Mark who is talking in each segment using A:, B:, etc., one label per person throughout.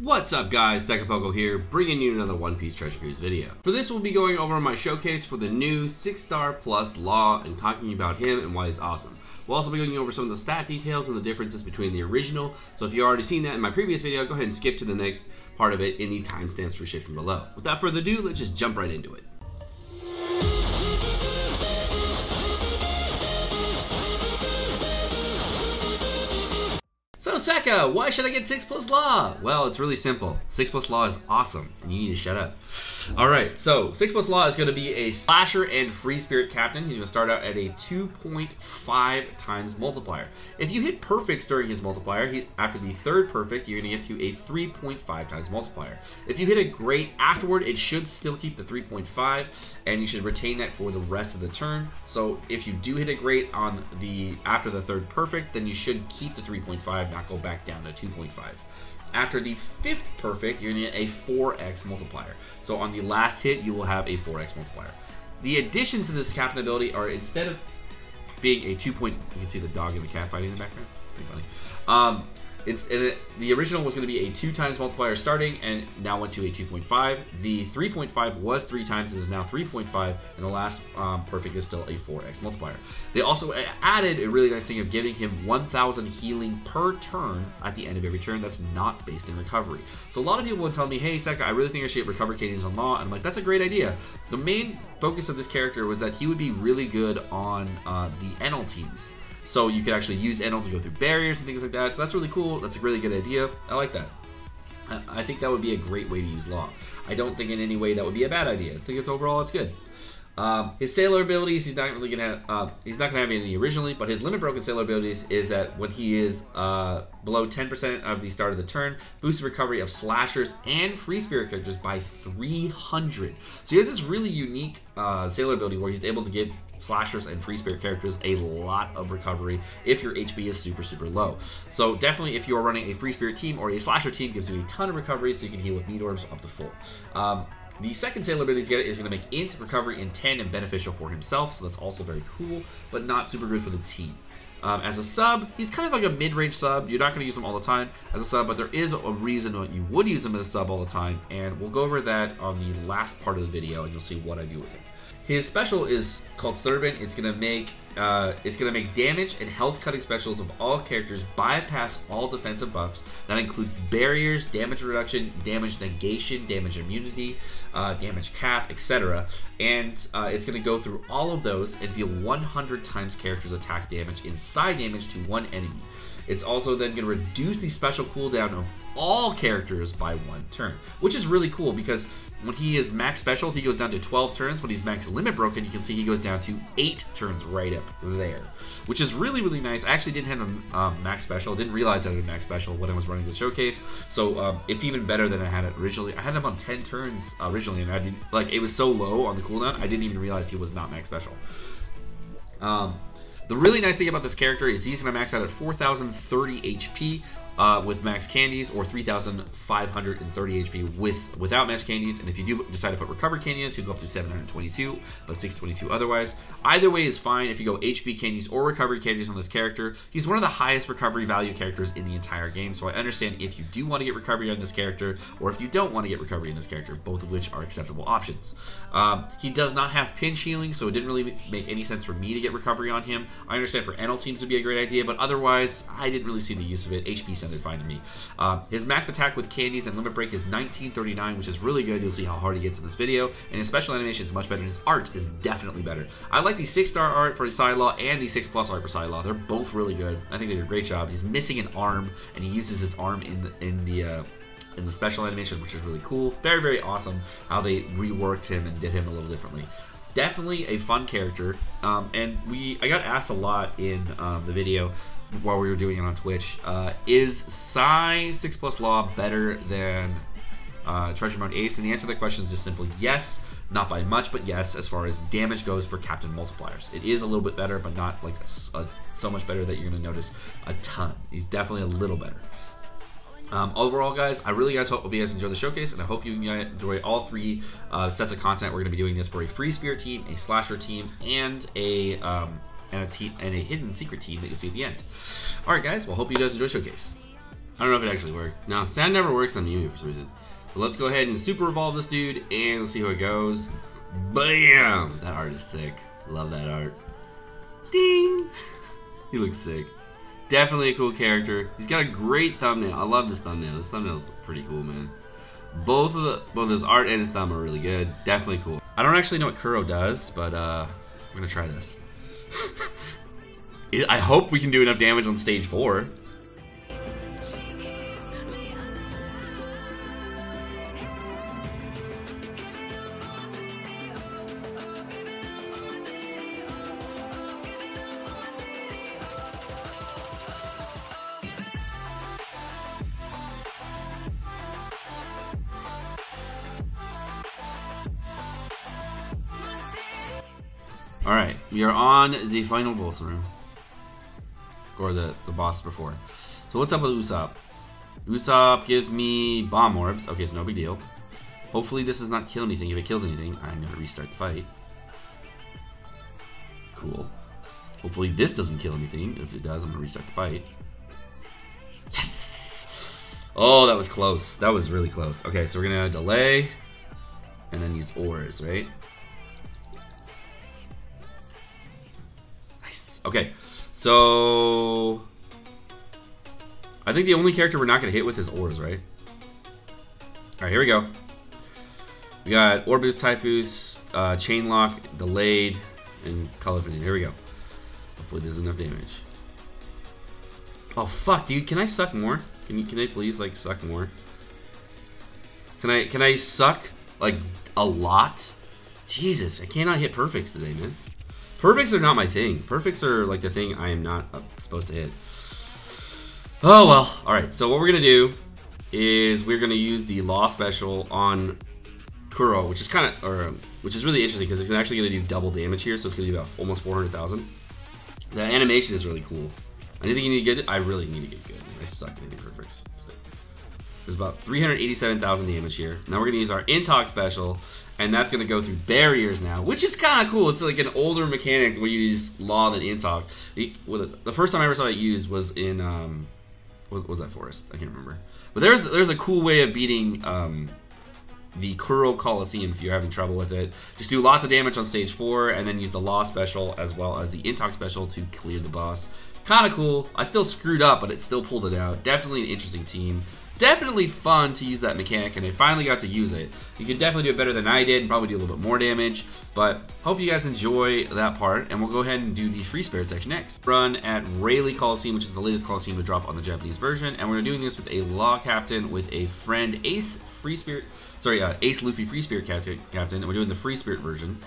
A: What's up guys, Sekapoko here, bringing you another One Piece Treasure Cruise video. For this we'll be going over my showcase for the new 6-star plus Law and talking about him and why he's awesome. We'll also be going over some of the stat details and the differences between the original, so if you've already seen that in my previous video, go ahead and skip to the next part of it in the timestamps for shifting below. Without further ado, let's just jump right into it. So Sekka, why should I get 6 plus Law? Well, it's really simple. 6 plus Law is awesome, and you need to shut up. Alright, so 6 plus Law is going to be a slasher and free spirit captain. He's going to start out at a 2.5 times multiplier. If you hit perfects during his multiplier, after the third perfect, you're going to get to a 3.5 times multiplier. If you hit a great afterward, it should still keep the 3.5, and you should retain that for the rest of the turn. So if you do hit a great on after the third perfect, then you should keep the 3.5, not go back down to 2.5. After the 5th perfect, you're going to get a 4x multiplier. So on the last hit, you will have a 4x multiplier. The additions to this captain ability are, instead of being a you can see the dog and the cat fighting in the background. It's pretty funny. The original was going to be a 2 times multiplier starting, and now went to a 2.5. The 3.5 was 3 times, it is now 3.5, and the last perfect is still a 4x multiplier. They also added a really nice thing of giving him 1,000 healing per turn at the end of every turn that's not based in recovery. So a lot of people would tell me, hey Sekka, I really think I should get recovery cadence on Law, and I'm like, that's a great idea. The main focus of this character was that he would be really good on the NL teams. So you could actually use NL to go through barriers and things like that. So that's really cool. That's a really good idea. I like that. I think that would be a great way to use Law. I don't think in any way that would be a bad idea. I think it's good. His sailor abilities, he's not gonna have any originally, but his limit broken sailor abilities is that when he is below 10% of the start of the turn, boosts recovery of slashers and free spirit characters by 300. So he has this really unique sailor ability where he's able to give slashers and free spirit characters a lot of recovery if your HP is super low. So definitely if you are running a free spirit team or a slasher team, gives you a ton of recovery so you can heal with need orbs up to full. The second sailor ability he's got is going to make int, recovery, and 10 and beneficial for himself, so that's also very cool, but not super good for the team. As a sub, he's kind of like a mid-range sub. You're not going to use him all the time as a sub, but there is a reason why you would use him as a sub all the time, and we'll go over that on the last part of the video, and you'll see what I do with him. His special is called Sturban. It's gonna make damage and health cutting specials of all characters bypass all defensive buffs. That includes barriers, damage reduction, damage negation, damage immunity, damage cap, etc. And it's gonna go through all of those and deal 100 times characters' attack damage and side damage to one enemy. It's also then going to reduce the special cooldown of all characters by 1 turn, which is really cool because when he is max special, he goes down to 12 turns. When he's max limit broken, you can see he goes down to 8 turns right up there, which is really nice. I actually didn't have him max special. I didn't realize I had a max special when I was running the showcase, so it's even better than I had it originally. I had him on 10 turns originally, and I didn't, like, it was so low on the cooldown, I didn't even realize he was not max special. The really nice thing about this character is he's going to max out at 4,030 HP with max candies, or 3,530 HP without max candies. And if you do decide to put recovery candies, he'll go up to 722, but 622 otherwise. Either way is fine if you go HP candies or recovery candies on this character. He's one of the highest recovery value characters in the entire game, so I understand if you do want to get recovery on this character, or if you don't want to get recovery in this character, both of which are acceptable options. He does not have pinch healing, so it didn't really make any sense for me to get recovery on him. I understand for NL teams would be a great idea, but otherwise, I didn't really see the use of it. HP sounded fine to me. His max attack with candies and limit break is 1939, which is really good. You'll see how hard he gets in this video, and his special animation is much better, and his art is definitely better. I like the 6-star art for Side Law and the 6+ art for Side Law. They're both really good. I think they did a great job. He's missing an arm, and he uses his arm in the special animation, which is really cool. Very awesome how they reworked him and did him a little differently. Definitely a fun character, and I got asked a lot in the video while we were doing it on Twitch, is Psy 6+ Law better than Treasure Mode Ace? And the answer to that question is just simply yes, not by much, but yes, as far as damage goes for Captain Multipliers. It is a little bit better, but not like so much better that you're going to notice a ton. He's definitely a little better. Overall, guys, I really hope you guys enjoy the showcase, and I hope you enjoy all 3 sets of content. We're going to be doing this for a free spirit team, a slasher team, and a hidden secret team that you'll see at the end. Alright, guys, well, hope you guys enjoy the showcase. I don't know if it actually worked. No, sand never works on Mew for some reason. But let's go ahead and super evolve this dude and let's see how it goes. Bam! That art is sick. Love that art. Ding! He looks sick. Definitely a cool character. He's got a great thumbnail. I love this thumbnail. This thumbnail's pretty cool, man. Both his art and his thumb are really good. Definitely cool. I don't actually know what Kuro does, but we're gonna try this. I hope we can do enough damage on stage 4. Alright, we are on the final boss room. Or the boss before. So what's up with Usopp? Usopp gives me bomb orbs. Okay, so no big deal. Hopefully this does not kill anything. If it kills anything, I'm going to restart the fight. Cool. Hopefully this doesn't kill anything. If it does, I'm going to restart the fight. Yes! Oh, that was close. That was really close. Okay, so we're going to delay. And then use ores, right? Okay, so I think the only character we're not going to hit with is ores, right? Alright, here we go. We got Ore Boost, Type Boost, Chain Lock, Delayed, and Color Infinite. Here we go. Hopefully this is enough damage. Oh fuck, dude, can I suck more? Can I please like suck more? Can I suck like a lot? Jesus, I cannot hit perfects today, man. Perfects are not my thing. Perfects are like the thing I am not supposed to hit. Oh well. Alright, so what we're going to do is we're going to use the Law Special on Kuro, which is which is really interesting because it's actually going to do double damage here, so it's going to do about almost 400,000. The animation is really cool. Anything you need to get? I really need to get good. I suck at hitting perfects today. There's about 387,000 damage here. Now we're going to use our Intox Special. And that's going to go through barriers now, which is kind of cool. It's like an older mechanic where you use Law and Intox. The first time I ever saw it used was in, what was that forest? I can't remember. But there's a cool way of beating the Kuro Colosseum if you're having trouble with it. Just do lots of damage on stage 4 and then use the Law Special as well as the Intox Special to clear the boss. Kind of cool. I still screwed up, but it still pulled it out. Definitely an interesting team. Definitely fun to use that mechanic, and I finally got to use it. You can definitely do it better than I did and probably do a little bit more damage, but hope you guys enjoy that part, and we'll go ahead and do the Free Spirit section next. Run at Rayleigh Colosseum, which is the latest Colosseum to drop on the Japanese version, and we're doing this with a Law Captain with a friend Ace Free Spirit, Ace Luffy Free Spirit Captain, and we're doing the Free Spirit version.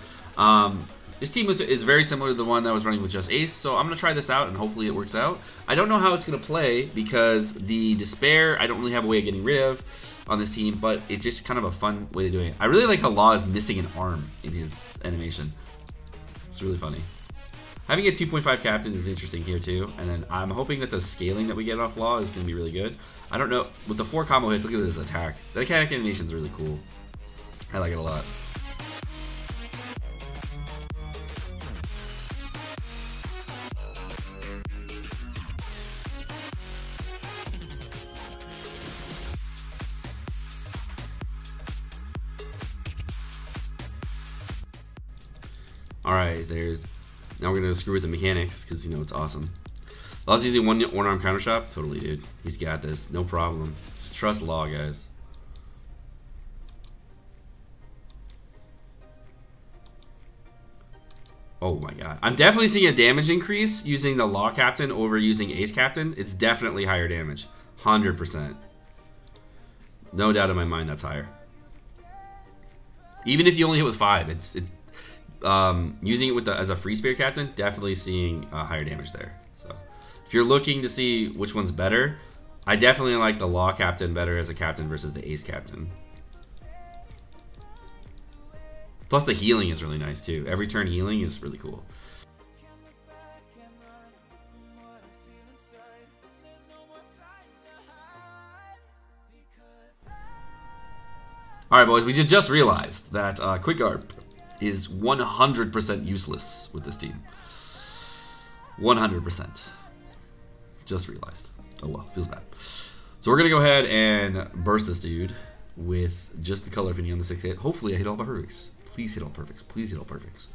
A: This team is very similar to the one that I was running with just Ace, so I'm going to try this out and hopefully it works out. I don't know how it's going to play because the Despair I don't really have a way of getting rid of on this team, but it's just kind of a fun way to do it. I really like how Law is missing an arm in his animation. It's really funny. Having a 2.5 captain is interesting here too, and then I'm hoping that the scaling that we get off Law is going to be really good. I don't know, with the 4 combo hits, look at this attack. The mechanic animation is really cool. I like it a lot. Alright, now we're gonna screw with the mechanics because you know it's awesome. Law's using one arm counter shot? Totally, dude. He's got this, no problem. Just trust Law, guys. Oh my god. I'm definitely seeing a damage increase using the Law Captain over using Ace Captain. It's definitely higher damage. 100%. No doubt in my mind that's higher. Even if you only hit with 5, using it with as a Free Spirit Captain, definitely seeing higher damage there. So if you're looking to see which one's better, I definitely like the Law Captain better as a captain versus the Ace Captain. Plus the healing is really nice too. Every turn healing is really cool. Alright boys, we just realized that Quick Guard is 100% useless with this team. 100%. Just realized. Oh well, feels bad. So we're going to go ahead and burst this dude with just the color fitting on the 6 hit. Hopefully I hit all my perfects. Please hit all perfects. Please hit all perfects.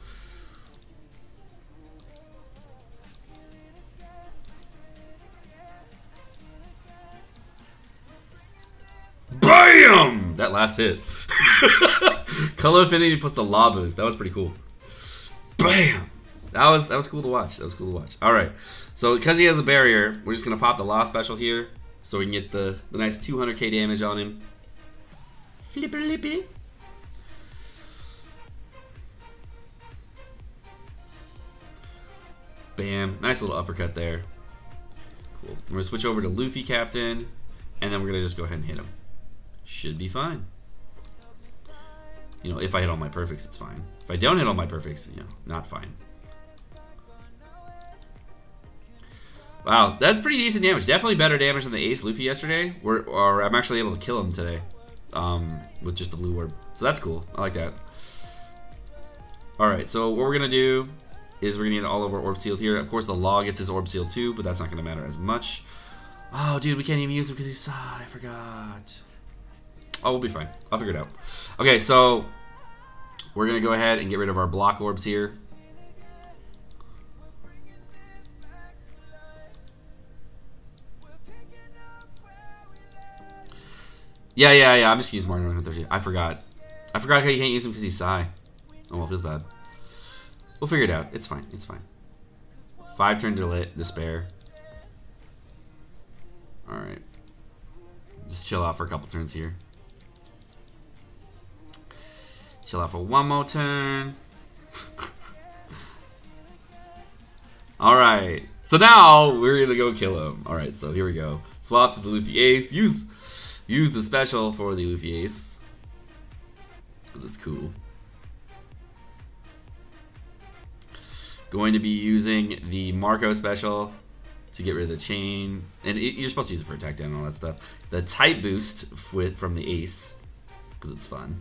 A: BAM! That last hit. Color affinity plus the law boost. That was pretty cool. BAM! That was cool to watch. That was cool to watch. Alright. So because he has a barrier, we're just gonna pop the law special here so we can get the nice 200k damage on him. Flipper lippy. Bam. Nice little uppercut there. Cool. We're gonna switch over to Luffy Captain, and then we're gonna just go ahead and hit him. Should be fine. You know, if I hit all my perfects, it's fine. If I don't hit all my perfects, you know, not fine. Wow, that's pretty decent damage. Definitely better damage than the Ace Luffy yesterday. Or I'm actually able to kill him today with just the blue orb. So that's cool. I like that. Alright, so what we're going to do is we're going to get all of our orb sealed here. Of course, the Law gets his orb sealed too, but that's not going to matter as much. Oh, dude, we can't even use him because he's... I forgot. Oh, we'll be fine. I'll figure it out. Okay, so we're going to go ahead and get rid of our block orbs here. Yeah. I'm just using Martin 130. I forgot how you can't use him because he's Psy. Oh, well, it feels bad. We'll figure it out. It's fine. It's fine. 5 turn despair. Alright. Just chill out for a couple turns here. Chill out for one more turn. Alright. So now we're gonna go kill him. Alright, so here we go. Swap to the Luffy Ace. Use the special for the Luffy Ace. Because it's cool. Going to be using the Marco special to get rid of the chain. And you're supposed to use it for attack down and all that stuff. The type boost from the Ace. Because it's fun.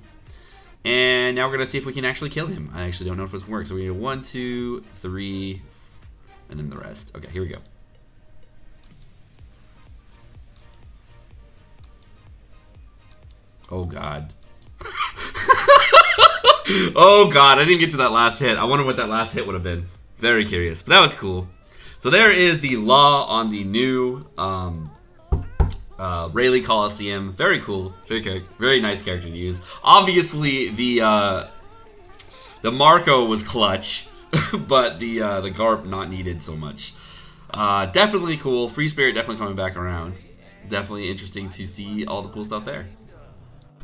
A: And now we're going to see if we can actually kill him. I actually don't know if this works. So we're going to do 1, 2, 3, and then the rest. Okay, here we go. Oh, God. Oh, God. I didn't get to that last hit. I wonder what that last hit would have been. Very curious. But that was cool. So there is the Law on the new Rayleigh Colosseum. Very cool. Very nice character to use. Obviously, the Marco was clutch, but the Garp not needed so much. Definitely cool. Free Spirit definitely coming back around. Definitely interesting to see all the cool stuff there.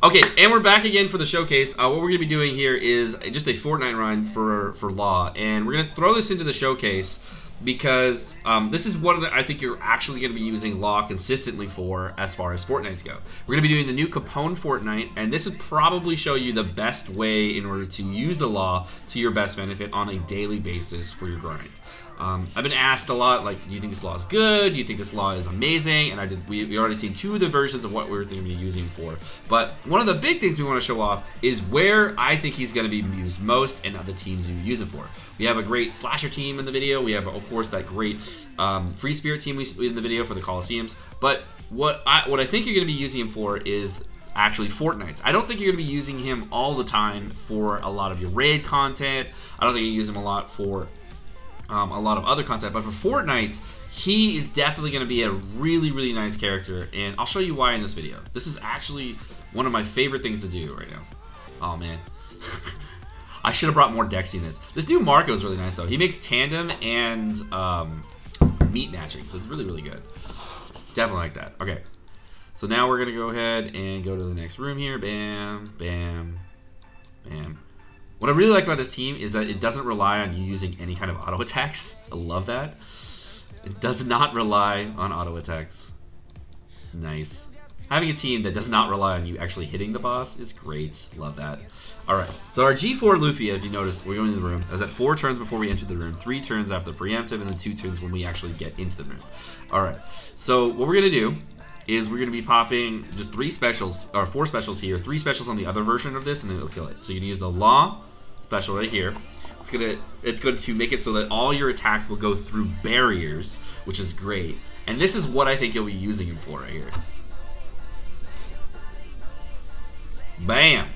A: Okay, and we're back again for the showcase. What we're going to be doing here is just a Fortnite run for Law, and we're going to throw this into the showcase because this is what I think you're actually going to be using Law consistently for as far as Fortnites go. We're going to be doing the new Capone Fortnite, and this would probably show you the best way in order to use the Law to your best benefit on a daily basis for your grind. I've been asked a lot, like, do you think this Law is good? Do you think this Law is amazing? And we already seen 2 of the versions of what we were going to be using for. But one of the big things we want to show off is where I think he's going to be used most and the teams you use it for. We have a great slasher team in the video. We have, of course, that great free spirit team in the video for the Colosseums. But what I think you're going to be using him for is actually Fortnites. I don't think you're going to be using him all the time for a lot of your raid content. I don't think you use him a lot for a lot of other content, but for Fortnites, he is definitely going to be a really, really nice character, and I'll show you why in this video. This is actually one of my favorite things to do right now. Oh, man. I should have brought more Dex units. This new Marco is really nice, though. He makes tandem and meat matching, so it's really, really good. Definitely like that. Okay, so now we're going to go ahead and go to the next room here. Bam, bam, bam. What I really like about this team is that it doesn't rely on you using any kind of auto attacks. I love that. It does not rely on auto attacks. Nice. Having a team that does not rely on you actually hitting the boss is great. Love that. Alright, so our G4 Luffy, if you notice, we're going into the room. Is at 4 turns before we enter the room, 3 turns after the preemptive, and then 2 turns when we actually get into the room. Alright, so what we're going to do is we're going to be popping just 3 specials, or 4 specials here, 3 specials on the other version of this, and then it'll kill it. So you can use the Law special right here. It's going to make it so that all your attacks will go through barriers, which is great. And this is what I think you'll be using him for right here. Bam!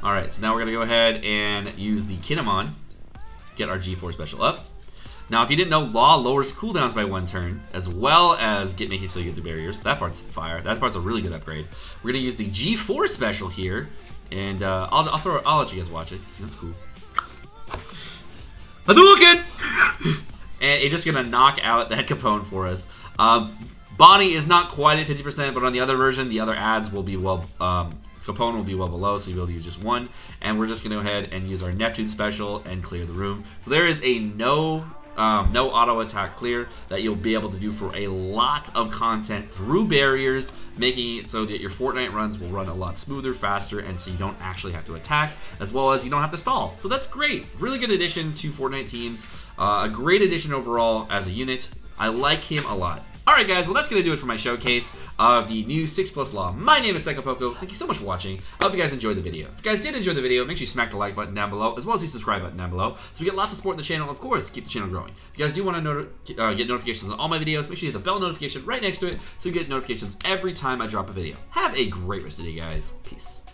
A: Alright, so now we're going to go ahead and use the Kinemon. Get our G4 special up. Now, if you didn't know, Law lowers cooldowns by 1 turn, as well as making it so you get the barriers. That part's fire. That part's a really good upgrade. We're going to use the G4 special here, and I'll let you guys watch it. See, that's cool. Hadouken! And it's just going to knock out that Capone for us. Bonnie is not quite at 50%, but on the other version, the other ads will be well... Capone will be well below, so you'll be able to use just 1. And we're just going to go ahead and use our Neptune special and clear the room. So there is a no auto attack clear that you'll be able to do for a lot of content through barriers, making it so that your Fortnite runs will run a lot smoother, faster, and so you don't actually have to attack, as well as you don't have to stall. So that's great. Really good addition to Fortnite teams. A great addition overall as a unit. I like him a lot. Alright guys, well that's going to do it for my showcase of the new 6+ Law. My name is Sekapoko. Thank you so much for watching. I hope you guys enjoyed the video. If you guys did enjoy the video, make sure you smack the like button down below, as well as the subscribe button down below, so we get lots of support in the channel, of course, keep the channel growing. If you guys do want to get notifications on all my videos, make sure you hit the bell notification right next to it, so you get notifications every time I drop a video. Have a great rest of the day, guys. Peace.